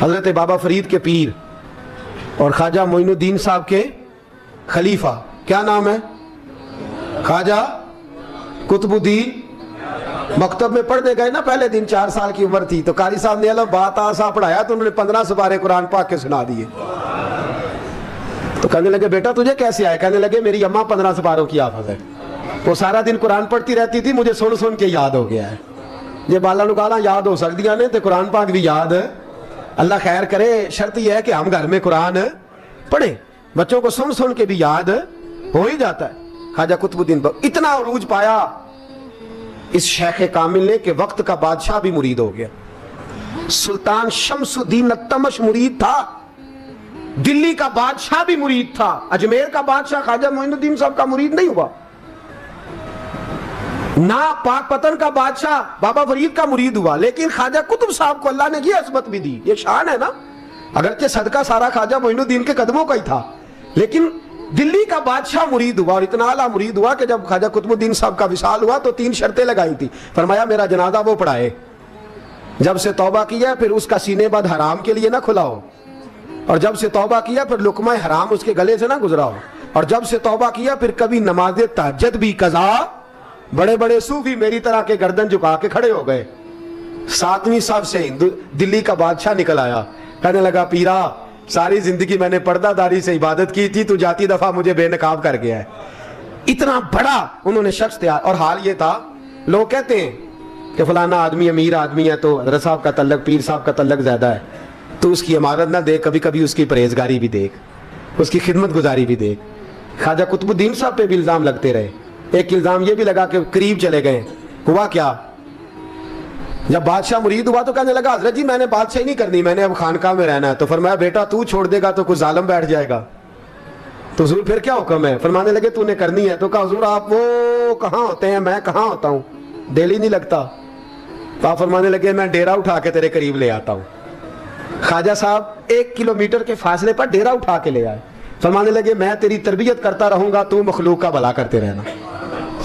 حضرت بابا فرید کے پیر اور خواجہ معین الدین صاحب کے خلیفہ، کیا نام ہے؟ خواجہ قطب الدین۔ مکتب میں پڑھنے گئے نا پہلے دن، 4 سال کی عمر تھی، تو قاری صاحب نے الف با تا سا پڑھایا تو انہوں نے 15 سپارے قرآن پاک کے سنا دیے۔ تو کہنے لگے بیٹا تجھے کیسے آئے؟ کہنے لگے میری اماں 15 سپاروں کی حافظ ہے، وہ سارا دن قرآن پڑھتی رہتی تھی، مجھے سن سن کے یاد ہو گیا ہے۔ یہ بالا نکالا یاد ہو سکدیاں نے، تو قرآن پاک بھی یاد ہے۔ اللہ خیر کرے، شرط یہ ہے کہ ہم گھر میں قرآن پڑھیں، بچوں کو سن سن کے بھی یاد ہو ہی جاتا ہے۔ خواجہ قطب الدین اتنا عروج پایا اس شیخ کامل نے کہ وقت کا بادشاہ بھی مرید ہو گیا۔ سلطان شمس الدین التمش مرید تھا، دلی کا بادشاہ بھی مرید تھا، اجمیر کا بادشاہ خواجہ معین الدین صاحب کا مرید نہیں ہوا، نہ پاک پتن کا بادشاہ بابا فرید کا مرید ہوا، لیکن خواجہ قطب صاحب کو اللہ نے یہ عظمت بھی دی۔ یہ شان ہے نا، اگرچہ صدقہ سارا خواجہ معین الدین کے قدموں کا ہی تھا، لیکن دلی کا بادشاہ مرید ہوا، اور اتنا اعلیٰ مرید ہوا کہ جب خواجہ قطب الدین صاحب کا وصال ہوا تو 3 شرطیں لگائی تھی۔ فرمایا میرا جنازہ وہ پڑھائے، جب سے توبہ کیا پھر اس کا سینے بد حرام کے لیے نہ کھلا ہو، اور جب سے توبہ کیا پھر لقمہ حرام اس کے گلے سے نہ گزرا ہو، اور جب سے توبہ کیا پھر کبھی نماز تہجد بھی قضا۔ بڑے بڑے صوفی میری طرح کے گردن جھکا کے کھڑے ہو گئے۔ 7ویں صف سے دلی کا بادشاہ نکل آیا، کہنے لگا پیرا ساری زندگی میں نے پردہ داری سے عبادت کی تھی، تو جاتی دفعہ مجھے بے نقاب کر گیا ہے۔ اتنا بڑا انہوں نے شخص تیار، اور حال یہ تھا لوگ کہتے ہیں کہ فلانا آدمی امیر آدمی ہے تو حضرت صاحب کا تعلق پیر صاحب کا تعلق زیادہ ہے، تو اس کی عمارت نہ دیکھ، کبھی کبھی اس کی پرہیزگاری بھی دیکھ، اس کی خدمت گزاری بھی دیکھ۔ خواجہ قطب الدین صاحب پہ بھی الزام لگتے رہے۔ ایک الزام یہ بھی لگا کہ قریب چلے گئے۔ ہوا کیا؟ جب بادشاہ مرید ہوا تو کہنے لگا حضرت جی میں نے بادشاہی نہیں کرنی، میں نے اب خانقاہ میں رہنا ہے۔ تو فرمایا بیٹا تو چھوڑ دے گا تو کوئی ظالم بیٹھ جائے گا، تو حضور پھر کیا حکم ہے؟ فرمانے لگے تو نے کرنی ہے۔ تو کہا حضور آپ وہ کہاں ہوتے ہیں، میں کہاں ہوتا ہوں، دل ہی نہیں لگتا۔ تو آپ فرمانے لگے میں ڈیرا اٹھا کے تیرے قریب لے آتا ہوں۔ خواجہ صاحب 1 کلومیٹر کے فاصلے پر ڈیرا اٹھا کے لے آئے۔ فرمانے لگے میں تیری تربیت کرتا رہوں گا، تو مخلوق کا بھلا کرتے رہنا۔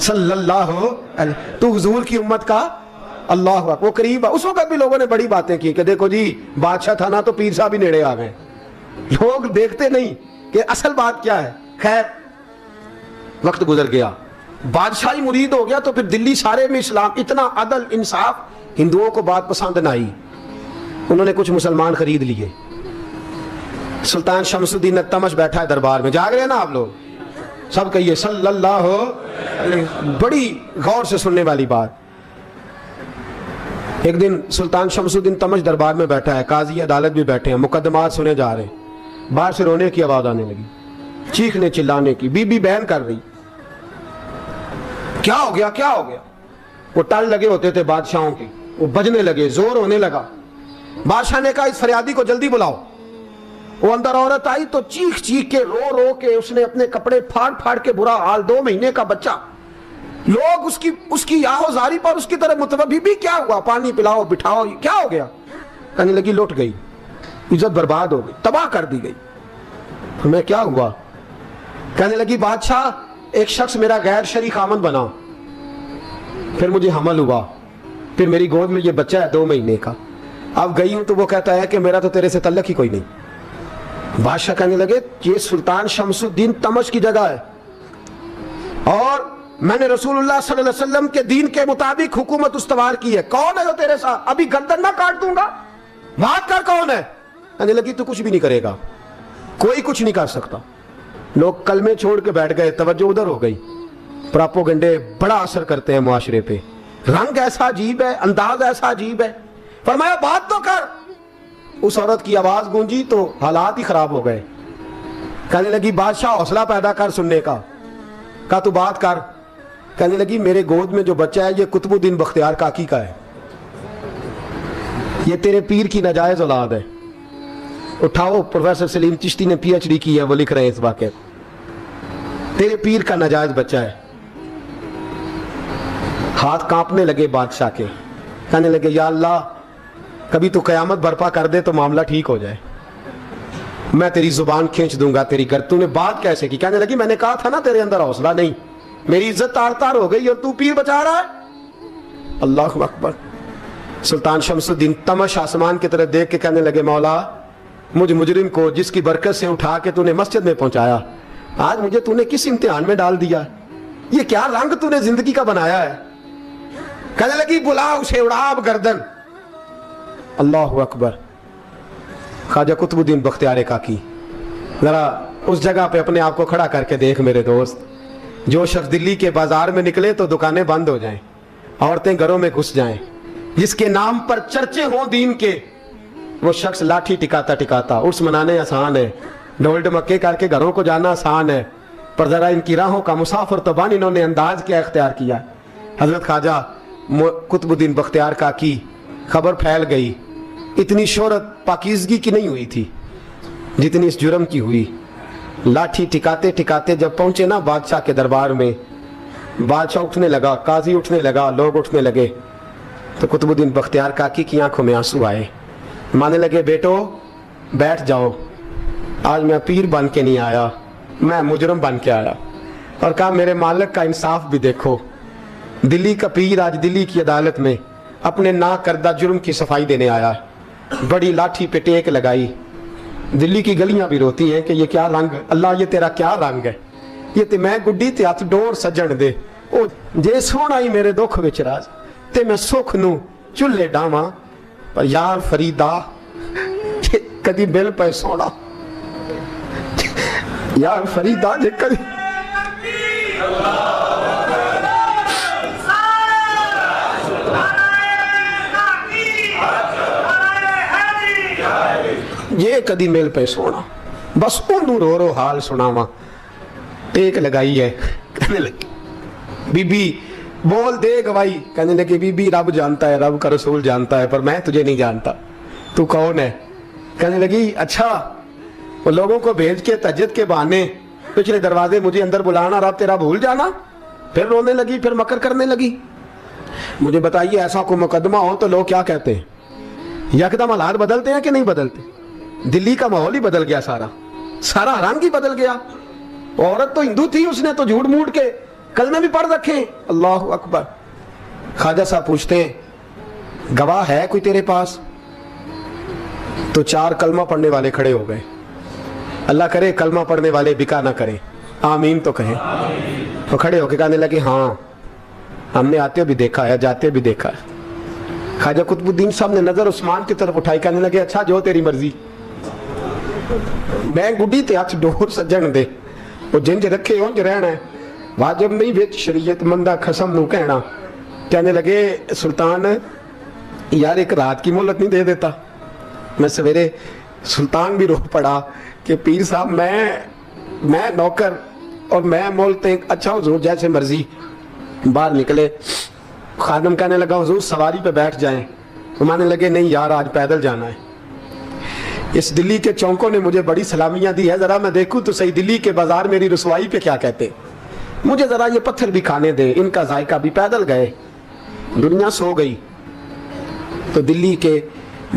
صلی اللہ علیہ، تو حضور کی امت کا اللہ اکبر۔ وہ قریب، اس وقت بھی لوگوں نے بڑی باتیں کی کہ دیکھو جی بادشاہ تھا نا تو پیر صاحب بھی نیڑے آ گئے۔ لوگ دیکھتے نہیں کہ اصل بات کیا ہے۔ خیر وقت گزر گیا، بادشاہی مرید ہو گیا، تو پھر دلی سارے میں اسلام، اتنا عدل انصاف، ہندوؤں کو بات پسند نہ آئی، انہوں نے کچھ مسلمان خرید لیے۔ سلطان شمس الدین التمش بیٹھا ہے دربار میں، جاگ رہے ہیں نا آپ لوگ سب، کہیے صلی اللہ علیہ۔ بڑی غور سے سننے والی بات۔ ایک دن سلطان شمس الدین تمش دربار میں بیٹھا ہے، قاضی عدالت بھی بیٹھے ہیں، مقدمات سنے جا رہے ہیں، باہر سے رونے کی آواز آنے لگی، چیخنے چلانے کی، بی بی بہن کر رہی، کیا ہو گیا کیا ہو گیا؟ وہ ٹال لگے ہوتے تھے بادشاہوں کی، وہ بجنے لگے، زور ہونے لگا۔ بادشاہ نے کہا اس فریادی کو جلدی بلاؤ۔ وہ اندر عورت آئی تو چیخ چیخ کے رو رو کے اس نے اپنے کپڑے پھاڑ پھاڑ کے، برا حال، 2 مہینے کا بچہ، لوگ اس کی آہو زاری پر اس کی طرف متوجہ بھی، کیا ہوا؟ پانی پلاؤ بٹھاؤ، کیا ہو گیا؟ کہنے لگی لٹ گئی، عزت برباد ہو گئی، تباہ کر دی گئی۔ ہمیں کیا ہوا؟ کہنے لگی بادشاہ ایک شخص میرا غیر شرعی خامند بنا، پھر مجھے حمل ہوا، پھر میری گود میں یہ بچہ ہے 2 مہینے کا، اب گئی ہوں تو وہ کہتا ہے کہ میرا تو تیرے سے تعلق ہی کوئی نہیں۔ بادشاہ کہنے لگے یہ سلطان شمس الدین تمش کی جگہ ہے، اور میں نے رسول اللہ صلی اللہ علیہ وسلم کے دین کے مطابق حکومت استوار کی ہے، کون ہے وہ تیرے ساتھ؟ ابھی گردن نہ کاٹ دوں گا، بات کر کون ہے؟ کہنے لگی تو کچھ بھی نہیں کرے گا، کوئی کچھ نہیں کر سکتا۔ لوگ کلمے چھوڑ کے بیٹھ گئے، توجہ ادھر ہو گئی۔ پراپوگنڈے بڑا اثر کرتے ہیں معاشرے پہ، رنگ ایسا عجیب ہے، انداز ایسا عجیب ہے۔ فرمایا بات تو کر۔ اس عورت کی آواز گونجی تو حالات ہی خراب ہو گئے۔ کہنے لگی بادشاہ حوصلہ پیدا کر سننے کا۔ کہا تو بات کر۔ کہنے لگی میرے گود میں جو بچہ ہے یہ قطب الدین بختیار کاکی کا ہے، یہ تیرے پیر کی ناجائز اولاد ہے۔ اٹھاؤ، پروفیسر سلیم چشتی نے PhD کی ہے، وہ لکھ رہے ہیں اس واقعے، تیرے پیر کا ناجائز بچہ ہے۔ ہاتھ کانپنے لگے بادشاہ کے، کہنے لگے یا اللہ کبھی تو قیامت برپا کر دے تو معاملہ ٹھیک ہو جائے، میں تیری زبان کھینچ دوں گا تیری گر۔ تو نے بات کیسے کی؟ کہنے لگی میں نے کہا تھا نا تیرے اندر حوصلہ نہیں، میری عزت تار تار ہو گئی اور تو پیر بچا رہا ہے۔ اللہ اکبر، सुल्तान शमसुद्दीन तमश आसमान की तरफ देख के कहने लगे, मौला मुझ मुजरिम को जिसकी बरकत से उठा के तूने मस्जिद में पहुंचाया, आज मुझे तूने किस इम्तिहान में डाल दिया? ये क्या रंग तूने जिंदगी का बनाया है? कहने लगी, बुला उसे, उड़ा अब गर्दन। अल्लाह अकबर। ख्वाजा कुतुबुद्दीन बख्तियार काकी, जरा उस जगह पे अपने आप को खड़ा करके देख मेरे दोस्त। जो शख्स दिल्ली के बाजार में निकले तो दुकानें बंद हो जाएं, औरतें घरों में घुस जाएं, जिसके नाम पर चर्चे हों दीन के, वो शख्स लाठी टिकाता टिकाता उर्स मनाने आसान है, ढोल ढमक्के करके घरों को जाना आसान है, पर जरा इनकी राहों का मुसाफिर तो बन इन्होंने अंदाज क्या इख्तियार किया। हजरत ख्वाजा कुतुबुद्दीन बख्तियार काकी, खबर फैल गई। इतनी शोहरत पाकीज़गी की नहीं हुई थी जितनी इस जुर्म की हुई। लाठी टिकाते टिकाते जब पहुंचे ना बादशाह के दरबार में, बादशाह उठने लगा, काजी उठने लगा, लोग उठने लगे, तो कुतुबुद्दीन बख्तियार काकी की आंखों में आंसू आए। मानने लगे, बेटो बैठ जाओ, आज मैं पीर बन के नहीं आया, मैं मुजरम बन के आया। और कहा, मेरे मालिक का इंसाफ भी देखो। दिल्ली का पीर आज दिल्ली की अदालत में अपने ना करदा जुर्म की सफाई देने आया। बड़ी लाठी पे टेक लगाई। दिल्ली की गलियां भी रोती हैं कि ये क्या रंग, अल्लाह ये तेरा क्या रंग है, ये ते मैं गुड्डी ते हथ डोर सजन दे, ओ जे सोना ही मेरे दुख विच राज, ते मैं सुख नू चुल्हे डावां, पर यार फरीदा कदी बिल पे सोना, यार फरीदा जे कदी ये कदी मेल पे सोना, बस ओनू रो रो हाल सुनावा। टेक लगाई है, कहने लगी, बीबी बोल दे गवाही। कहने लगी, बीबी रब जानता है, रब का रसूल जानता है, पर मैं तुझे नहीं जानता, तू कौन है? कहने लगी, अच्छा वो लोगों को भेज के तहज्जुद के बहाने पिछले दरवाजे मुझे अंदर बुलाना, रब तेरा भूल जाना। फिर रोने लगी, फिर मकर करने लगी। मुझे बताइए, ऐसा कोई मुकदमा हो तो लोग क्या कहते हैं? यकदम हालात बदलते हैं कि नहीं बदलते? दिल्ली का माहौल ही बदल गया, सारा रंग ही बदल गया। औरत तो हिंदू थी, उसने तो झूठ मूठ के कलमे भी पढ़ रखे। अल्लाह अकबर। ख्वाजा साहब पूछते हैं, गवाह है कोई तेरे पास? तो 4 कलमा पढ़ने वाले खड़े हो गए। अल्लाह करे कलमा पढ़ने वाले बिका ना करें, आमीन तो कहें। तो खड़े होके कहने लगे, हाँ हमने आते भी देखा है, जाते भी देखा है। ख्वाजा कुतुबुद्दीन साहब ने नजर उस्मान की तरफ उठाई, कहने लगे, अच्छा जो तेरी मर्जी, मैं गुड्डी ते हथ डोर सजन दे, वो जिंज रखे उंज रहना है, वाजिब नहीं विच शरीयत मंदा खसम नू कहना। कहने लगे, सुल्तान यार एक रात की मोहलत नहीं दे देता? मैं सवेरे सुल्तान भी रो पड़ा कि पीर साहब मैं नौकर और मैं मोलते, अच्छा हुजूर जैसे मर्जी। बाहर निकले, खादम कहने लगा, हुजूर सवारी पे बैठ जाएं। वो मानने लगे, नहीं यार आज पैदल जाना है। इस दिल्ली के चौकों ने मुझे बड़ी सलामियां दी है, जरा मैं देखूं तो सही दिल्ली के बाजार मेरी रुसवाई पे क्या कहते, मुझे जरा ये पत्थर भी खाने दे, इनका जायका भी। पैदल गए, दुनिया सो गई। तो दिल्ली के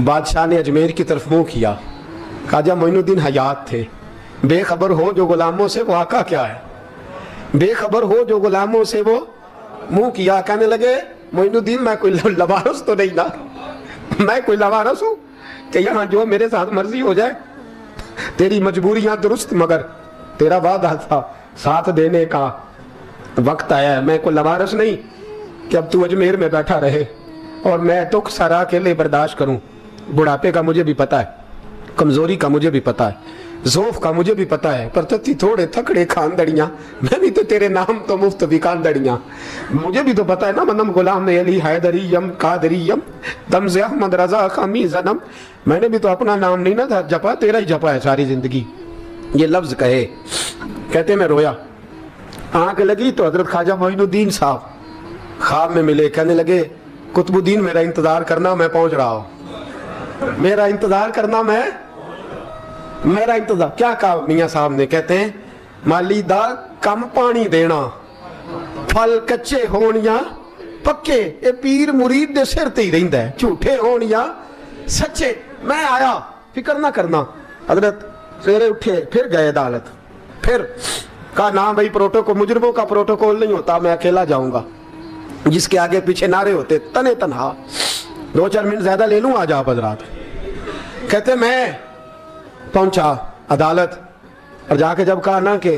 बादशाह ने अजमेर की तरफ मुंह किया। ख्वाजा मोइनुद्दीन हयात थे। बेखबर हो जो गुलामों से वो आका क्या है, बेखबर हो जो गुलामों से वो मुंह किया। कहने लगे, मोइनुद्दीन मैं कोई लवारस तो नहीं ना, मैं कोई लवारस हूं कि यहाँ जो मेरे साथ मर्जी हो जाए? तेरी मजबूरियां दुरुस्त, मगर तेरा वादा था साथ देने का वक्त आया है। मैं कोई लवारस नहीं कि अब तू अजमेर में बैठा रहे और मैं दुख सारा अकेले बर्दाश्त करूं। बुढ़ापे का मुझे भी पता है, कमजोरी का मुझे भी पता है, ज़ौफ का मुझे भी पता है, पर तत्ती थोड़े थकड़े खानदड़ियां, मैं भी तो तेरे नाम तो मुफ्त भी खानदड़ियां। मुझे भी तो पता है ना, मनम गुलाम अली हैदरियम कादरियम तमज़ अहमद रजा खामी जन्म। मैंने भी तो अपना नाम नहीं ना जपा, तेरा ही जपा है सारी जिंदगी। ये लफ्ज कहे, कहते मैं रोया, आंख लगी तो हजरत ख्वाजा मोइनुद्दीन साहब ख्वाब में मिले। कहने लगे, कुतुबुद्दीन मेरा इंतजार करना, मैं पहुंच रहा हूं। मेरा इंतजार करना, मेरा इंतजार। क्या कहा मियां साहब ने? कहते हैं, माली दा कम पानी देना, फल कच्चे होण या पक्के, ये पीर मुरीद दे सिर ते ही रहिंदा है, झूठे होण या सच्चे। मैं आया, फिक्र ना करना। हजरत सवेरे उठे, फिर गए अदालत, फिर कहा ना भाई प्रोटोकॉल, मुजरिमों का प्रोटोकॉल नहीं होता, मैं अकेला जाऊंगा। जिसके आगे पीछे नारे होते तने तनहा, 2-4 मिनट ज्यादा ले लूं आज आप हजरात। कहते मैं पहुंचा अदालत और जाके जब कहा ना कि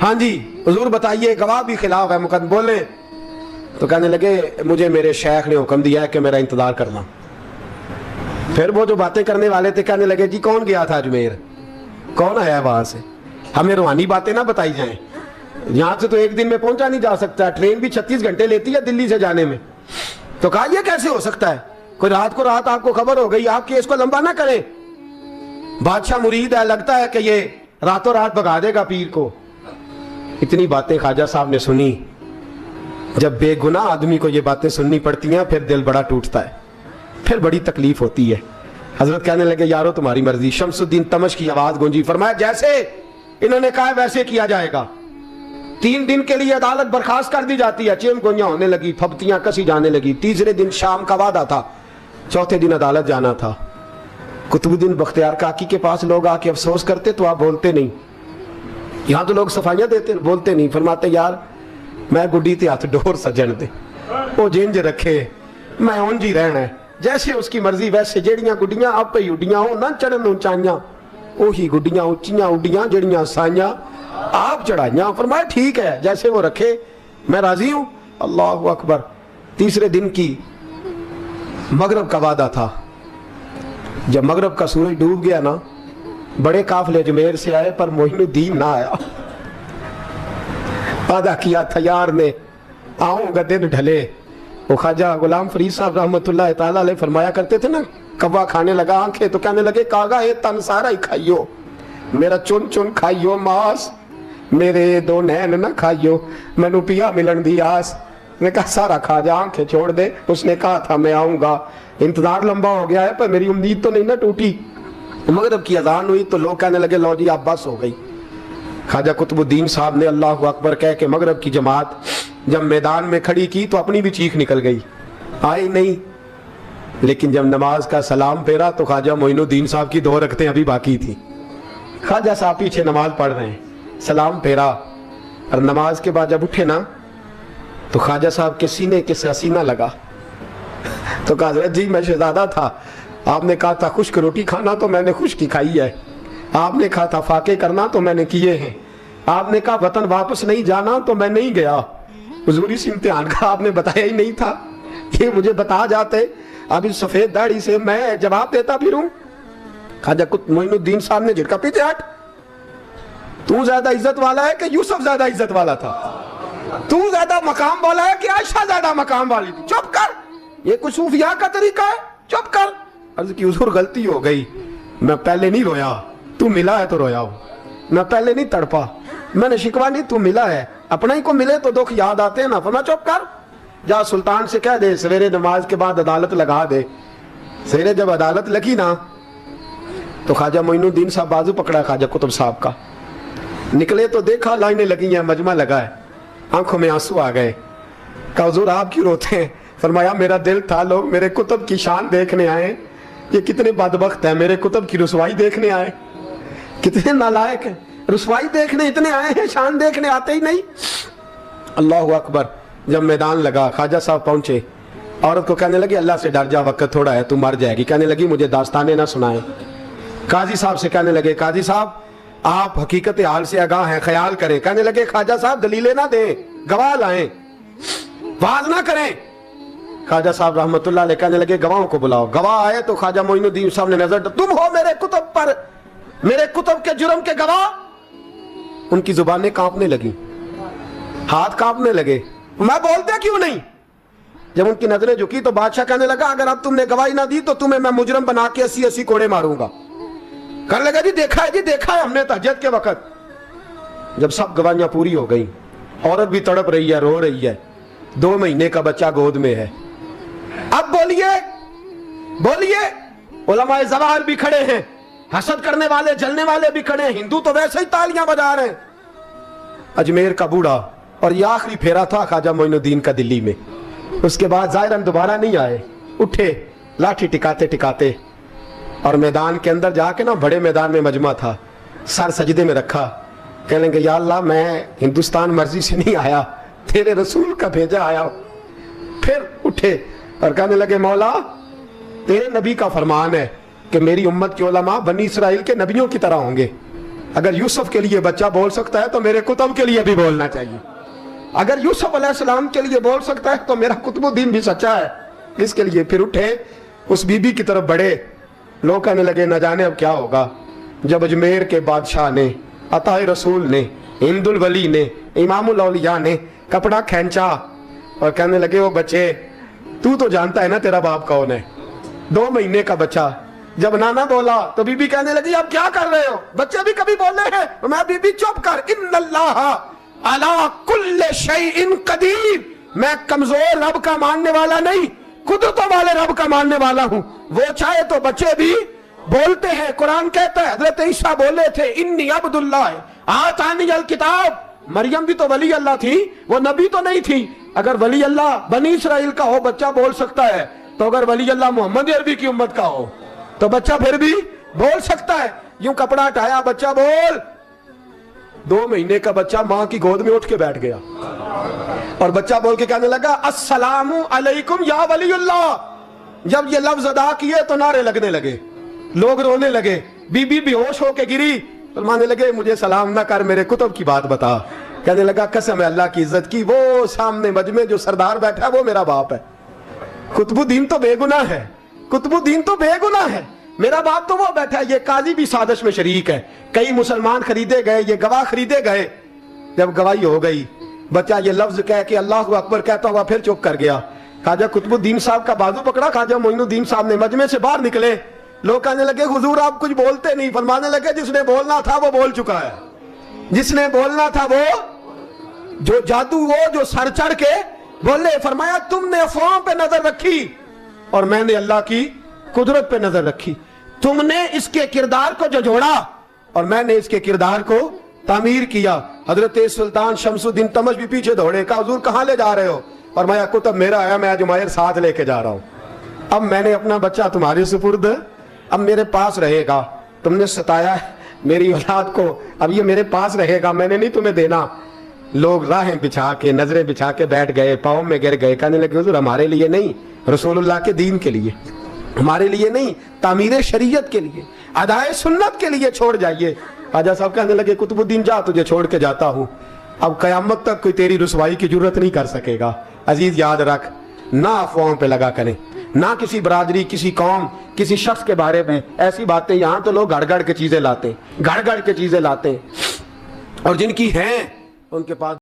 हाँ जी हुजूर बताइए, गवाह भी खिलाफ है, मुकदमा बोले, तो कहने लगे मुझे मेरे शेख ने हुक्म दिया है कि मेरा इंतजार करना। फिर वो जो बातें करने वाले थे कहने लगे जी कौन गया था अजमेर, कौन आया वहां से, हमें रूहानी बातें ना बताई जाएं, यहां से तो एक दिन में पहुंचा नहीं जा सकता, ट्रेन भी 36 घंटे लेती है दिल्ली से जाने में। तो कहा ये कैसे हो सकता है, कोई रात को रात आपको खबर हो गई, आप केस को लंबा ना करें, बादशाह मुरीद है, लगता है कि ये रातों रात भगा देगा पीर को। इतनी बातें ख्वाजा साहब ने सुनी। जब बेगुनाह आदमी को ये बातें सुननी पड़ती हैं फिर दिल बड़ा टूटता है, फिर बड़ी तकलीफ होती है। हजरत कहने लगे यारो तुम्हारी मर्जी। शमसुद्दीन तमश की आवाज गूंजी, फरमाया जैसे इन्होंने कहा वैसे किया जाएगा। 3 दिन के लिए अदालत बर्खास्त कर दी जाती है। चेम गोइयां होने लगी, फबतियां कसी जाने लगी। तीसरे दिन शाम का वादा था, चौथे दिन अदालत जाना था। कुतुबुद्दीन बख्तियार काकी के पास लोग आके अफसोस करते तो आप बोलते नहीं, यहां तो लोग सफाइयां देते बोलते नहीं। फरमाते यार मैं गुड्डी ते हाथ डोर सजन दे, वो जिंज रखे मैं उंज ही रहना है, जैसे उसकी मर्जी वैसे। जेड़ियां गुड्डियां आपे ही उड्डियां हो ना चढ़न ऊंचाइयां, ओही गुड्डियां उच्चियां उड्डियां जेड़ियां साइयां आप चढ़ाइयां। फरमाया ठीक है जैसे वो रखे मैं राजी हूं। अल्लाह अकबर। तीसरे दिन की मगरब का वादा था। जब मगरब का सूरज डूब गया ना, बड़े काफले अजमेर से आए पर मोइनुद्दीन ना आया। वादा किया था यार ने आऊंगा दिन ढले। वो ख्वाजा गुलाम फरीद साहब रहमतुल्लाह तआला अलैह फरमाया करते थे ना, कब्बा खाने लगा आंखें तो कहने लगे कागा ये तन सारा ही खाइयो, मेरा चुन चुन खाइयो मांस, मेरे 2 नैन ना खाइयो, मैनू पिया मिलन दी आस। ने कहा सारा खा जा, आंखें छोड़ दे। उसने कहा था मैं आऊंगा, इंतजार लंबा हो गया है पर मेरी उम्मीद तो नहीं ना टूटी। मगरब की अजान हुई तो लोग कहने लगे लो जी अब बस हो गई। ख्वाजा कुतुबुद्दीन साहब ने अल्लाह अकबर कह के मगरब की जमात जब मैदान में खड़ी की तो अपनी भी चीख निकल गई, आई नहीं। लेकिन जब नमाज का सलाम फेरा तो ख्वाजा मोइनुद्दीन साहब की 2 रकतें अभी बाकी थी। ख्वाजा साहब पीछे नमाज पढ़ रहे हैं, सलाम फेरा और नमाज के बाद जब उठे ना तो ख्वाजा साहब के सीने के सीना लगा। तो कहा हज़रत जी मैं शहजादा था, आपने कहा था खुश्क रोटी खाना तो मैंने खुश्क खाई है, आपने कहा था फाके करना तो मैंने किए हैं, आपने कहा वतन वापस नहीं जाना तो मैं नहीं गया। हुजूर इस इम्तिहान का आपने बताया ही नहीं था, ये मुझे बता जाते अब इस सफेद दाढ़ी से मैं जवाब देता फिरूं। ख्वाजा मोइनुद्दीन साहब ने झिड़का, पीछे हट, तू ज्यादा इज्जत वाला है कि यूसुफ ज्यादा इज्जत वाला था, तू ज्यादा मकाम वाला है कि आयशा ज्यादा मकाम वाली थी, चुप कर, ये कुछ सूफिया का तरीका है, चुप कर। अर्ज की हुजूर गलती हो गई, मैं पहले नहीं रोया, तू मिला है तो रोया हूं, मैं पहले नहीं तड़पा, मैंने शिकवा नहीं, तू मिला है, अपना ही को मिले तो दुख याद आते हैं ना। फरमा चुप कर, जा सुल्तान से कह दे सवेरे नमाज के बाद अदालत लगा दे। सवेरे जब अदालत लगी ना तो ख्वाजा मोइनुद्दीन साहब बाजू पकड़ा ख्वाजा कुतुब साहब का, निकले तो देखा लाइनें लगी हैं, मजमा लगा है, आंखों में आंसू आ गए। कहा हुजूर आप क्यों रोते हैं? फरमाया मेरा दिल था लोग मेरे कुतुब की शान देखने आए, ये कितने बदबख्त है, मेरे कुतुब की रुसवाई देखने आए, कितने नालायक हैं, रुसवाई देखने इतने आए हैं, शान देखने आते ही नहीं। अल्लाह अकबर। जब मैदान लगा ख्वाजा साहब पहुंचे, औरत को कहने लगी अल्लाह से डर जा, वक्त थोड़ा है, तू मर जाएगी। कहने लगी मुझे दास्ताने ना सुनाए। काजी साहब से कहने लगे काजी साहब आप हकीकत हाल से आगाह हैं, ख्याल करें। कहने लगे ख्वाजा साहब दलीलें ना दें, गवाह लाएं, वाज ना करें। ख्वाजा साहब रहमतुल्लाह अलैह कहने लगे गवाहों को बुलाओ। गवाह आए तो ख्वाजा मोइनुद्दीन साहब ने नजर, तुम हो मेरे कुतुब पर, मेरे कुतुब के जुर्म के गवाह। उनकी जुबानें कांपने लगी, हाथ कांपने लगे, मैं बोलते क्यों नहीं? जब उनकी नजरें झुकी तो बादशाह कहने लगा अगर अब तुमने गवाही ना दी तो तुम्हें मैं मुजरम बना के 80-80 कोड़े मारूंगा। कहने लगा जी देखा है जी, देखा है हमने तहज्जुद के वक्त। जब सब गवाहियां पूरी हो गई, औरत भी तड़प रही है, रो रही है, 2 महीने का बच्चा गोद में है। अब बोलिए बोलिए, उलमाए ज़वाहिर भी खड़े हैं, हसद करने वाले जलने वाले भी खड़े हैं, हिंदू तो वैसे ही तालियां बजा रहे हैं। अजमेर का बूढ़ा, और ये आखिरी फेरा था ख्वाजा मोइनुद्दीन का दिल्ली में, उसके बाद ज़ाहिरन दोबारा नहीं आए। उठे लाठी टिकाते टिकाते और मैदान के अंदर जाके ना, बड़े मैदान में मजमा था, सर सजदे में रखा, कहने लगे या अल्लाह मैं हिंदुस्तान मर्जी से नहीं आया, तेरे रसूल का भेजा आया। फिर उठे और कहने लगे मौला तेरे नबी का फरमान है कि मेरी उम्मत के उलमा बनी इसराइल के नबियों की तरह होंगे। अगर यूसुफ के लिए बच्चा बोल सकता है तो मेरे कुतुब के लिए भी बोलना चाहिए। अगर यूसुफ अलैहिस्सलाम के लिए बोल सकता है तो मेरा कुतुबुद्दीन भी सच्चा है। इसके लिए फिर उठे, उस बीबी की तरफ बढ़े। लोग कहने लगे न जाने अब क्या होगा। जब अजमेर के बादशाह ने, अताए रसूल ने, हिंदुल वली ने, इमामुल औलिया ने कपड़ा खींचा और कहने लगे वो बच्चे, तू तो जानता है ना तेरा बाप कौन है। 2 महीने का बच्चा। जब नाना बोला तो बीबी कहने लगी आप क्या कर रहे हो, बच्चे भी कभी बोल रहे हैं। मैं बीबी चुप कर, इन्नल्लाह अला कुल्ले शैइन कदीर, मैं कमजोर रब का मानने वाला नहीं, कुदरतों वाले रब का मानने वाला हूं। वो चाहे तो बच्चे भी बोलते हैं। कुरान कहता है हजरत ईसा बोले थे इन्नी अब्दुल्लाह आतानी अल किताब। मरियम भी तो वली अल्लाह थी, वो नबी तो नहीं थी। अगर वली अल्लाह बनी इसराइल का हो बच्चा बोल सकता है, तो अगर वली अल्लाह मोहम्मद अरबी की उम्मत का हो तो बच्चा फिर भी बोल सकता है। यूं कपड़ा हटाया, बच्चा बोल। 2 महीने का बच्चा मां की गोद में उठ के बैठ गया और बच्चा बोल के कहने लगा अस्सलामु अलैकुम या वलीउल्लाह। जब ये लफ्ज अदा किए तो नारे लगने लगे, लोग रोने लगे। बीबी बेहोश होके गिरी। फरमाने लगे मुझे सलाम ना कर, मेरे कुतुब की बात बता। कहने लगा कसम है अल्लाह की इज्जत की, वो सामने मजमे जो सरदार बैठा है वो मेरा बाप है। कुतुबुद्दीन तो बेगुनाह है, कुतुबुद्दीन तो बेगुनाह है, मेरा बाप तो वो बैठा है। ये काजी भी साजिश में शरीक है। कई मुसलमान खरीदे गए, ये गवाह खरीदे गए। जब गवाही हो गई, बच्चा ये लफ्ज कह के अल्लाह अकबर कहता हुआ फिर चुप कर गया। ख्वाजा कुतुबुद्दीन साहब का बाजू पकड़ा, ख्वाजा मोइनुद्दीन साहब ने मजमे से बाहर निकले। लोग कहने लगे हुजूर आप कुछ बोलते नहीं। फरमाने लगे जिसने बोलना था वो बोल चुका है, जिसने बोलना था वो, जो जादू वो जो सर चढ़ के बोले। फरमाया तुमने अफवाहों पे नजर रखी और मैंने अल्लाह की कुदरत पे नजर रखी। तुमने इसके किरदार को जोड़ा और मैंने इसके किरदार को तामीर किया। हजरत सुल्तान शमसुद्दीन तमश भी पीछे दौड़े, कहा हुजूर कहां ले जा रहे हो। और मैं कुतुब मेरा है, मैं जुमैर साथ लेके जा रहा हूं। अब मैंने अपना बच्चा तुम्हारे सुपुर्द, अब मेरे पास रहेगा। तुमने सताया मेरी औलाद को, अब ये मेरे पास रहेगा, मैंने नहीं तुम्हें देना। लोग राहें बिछा के, नजरें बिछा के बैठ गए, पाँव में गिर गए। कहने लगे हुजूर हमारे लिए नहीं, रसूलुल्लाह के दीन के लिए, हमारे लिए नहीं, तामीर शरीयत के लिए, अदाए सुन्नत के लिए छोड़ जाइए। ख्वाजा साहब कहने लगे कुतुबुद्दीन जा, तुझे छोड़ के जाता हूं, अब कयामत तक कोई तेरी रुसवाई की जरूरत नहीं कर सकेगा। अजीज याद रख, ना अफवाहों पे लगा करें, ना किसी बरादरी, किसी कौम, किसी शख्स के बारे में ऐसी बातें। यहां तो लोग गड़ के चीजें लाते, गड़ के चीजें लाते, और जिनकी हैं उनके पास